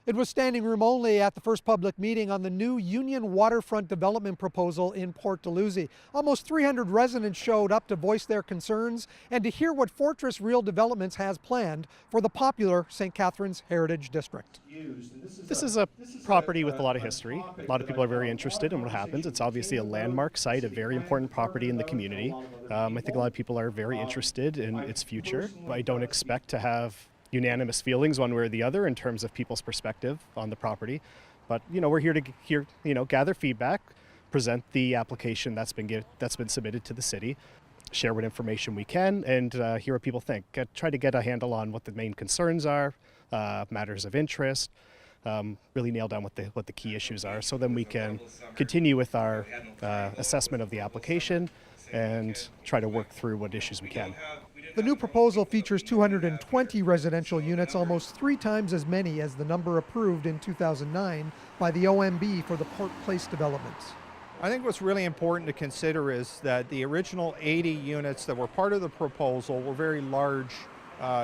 It was standing room only at the first public meeting on the new Union Waterfront development proposal in Port Dalhousie. Almost 300 residents showed up to voice their concerns and to hear what Fortress Real Developments has planned for the popular St. Catharines Heritage District. This is a property with a lot of history. A lot of people are very interested in what happens. It's obviously a landmark site, a very important property in the community. I think a lot of people are very interested in its future. I don't expect to have unanimous feelings one way or the other in terms of people's perspective on the property, but we're here to gather feedback, present the application that's been submitted to the city, share what information we can, and hear what people think. Try to get a handle on what the main concerns are, matters of interest, really nail down what the key issues are, so then we can continue with our assessment of the application and try to work through what issues we can. The new proposal features 220 residential units, almost 3 times as many as the number approved in 2009 by the OMB for the Port Place developments. I think what's really important to consider is that the original 80 units that were part of the proposal were very large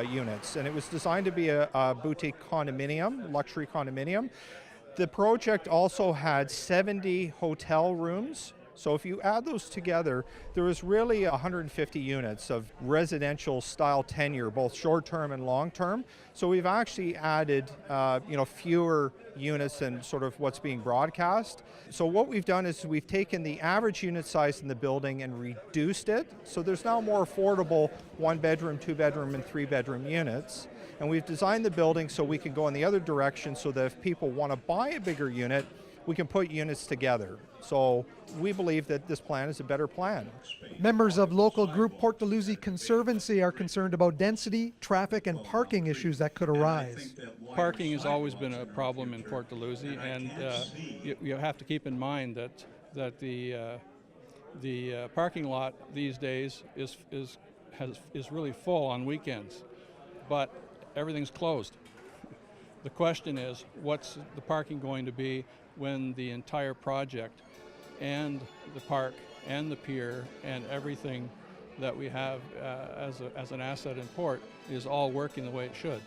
units, and it was designed to be a boutique condominium, luxury condominium. The project also had 70 hotel rooms. So if you add those together, there was really 150 units of residential style tenure, both short-term and long-term. So we've actually added, fewer units than sort of what's being broadcast. So what we've done is we've taken the average unit size in the building and reduced it. So there's now more affordable 1-bedroom, 2-bedroom, and 3-bedroom units. And we've designed the building so we can go in the other direction so that if people want to buy a bigger unit, we can put units together. So we believe that this plan is a better plan. Members of local group Port Dalhousie Conservancy are concerned about density, traffic, and parking issues that could arise. Parking has always been a problem in Port Dalhousie, and you have to keep in mind that the parking lot these days is really full on weekends, but everything's closed. The question is, what's the parking going to be when the entire project and the park and the pier and everything that we have as an asset in port is all working the way it should?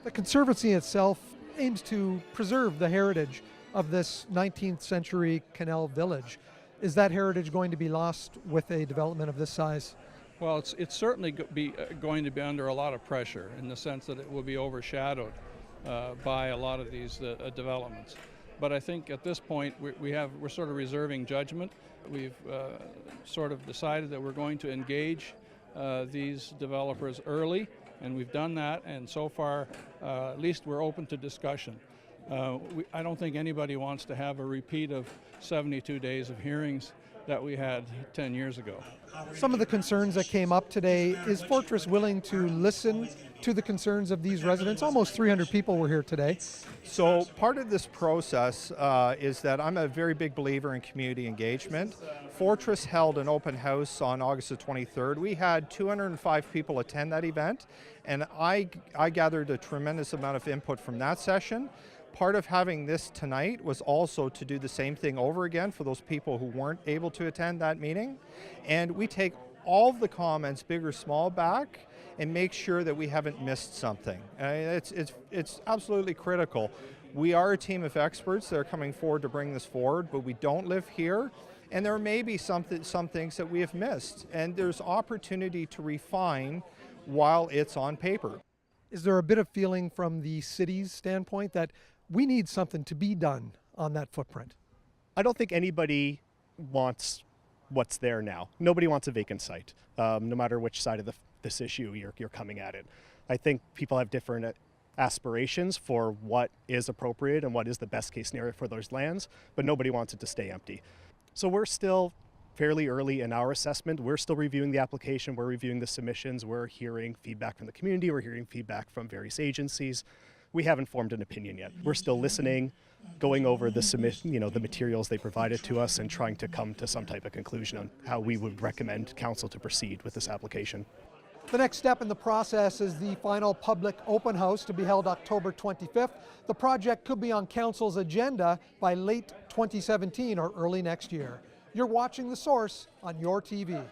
The Conservancy itself aims to preserve the heritage of this 19th century canal village. Is that heritage going to be lost with a development of this size? Well, it's certainly going to be under a lot of pressure in the sense that it will be overshadowed by a lot of these developments. But I think at this point we're sort of reserving judgment. We've sort of decided that we're going to engage these developers early, and we've done that, and so far at least we're open to discussion. I don't think anybody wants to have a repeat of 72 days of hearings that we had 10 years ago. Some of the concerns that came up today, is Fortress willing to listen to the concerns of these residents? Almost 300 people were here today. So part of this process is that I'm a very big believer in community engagement. Fortress held an open house on August the 23rd. We had 205 people attend that event, and I gathered a tremendous amount of input from that session. Part of having this tonight was also to do the same thing over again for those people who weren't able to attend that meeting. And we take all of the comments, big or small, back and make sure that we haven't missed something. It's absolutely critical. We are a team of experts that are coming forward to bring this forward, but we don't live here. And there may be some things that we have missed. And there's opportunity to refine while it's on paper. Is there a bit of feeling from the city's standpoint that we need something to be done on that footprint? I don't think anybody wants what's there now. Nobody wants a vacant site, no matter which side of this issue you're coming at it. I think people have different aspirations for what is appropriate and what is the best case scenario for those lands, but nobody wants it to stay empty. So we're still fairly early in our assessment. We're still reviewing the application, we're reviewing the submissions, we're hearing feedback from the community, we're hearing feedback from various agencies. We haven't formed an opinion yet. We're still listening, going over the materials they provided to us and trying to come to some type of conclusion on how we would recommend council to proceed with this application. The next step in the process is the final public open house to be held October 25th. The project could be on council's agenda by late 2017 or early next year. You're watching The Source on your TV.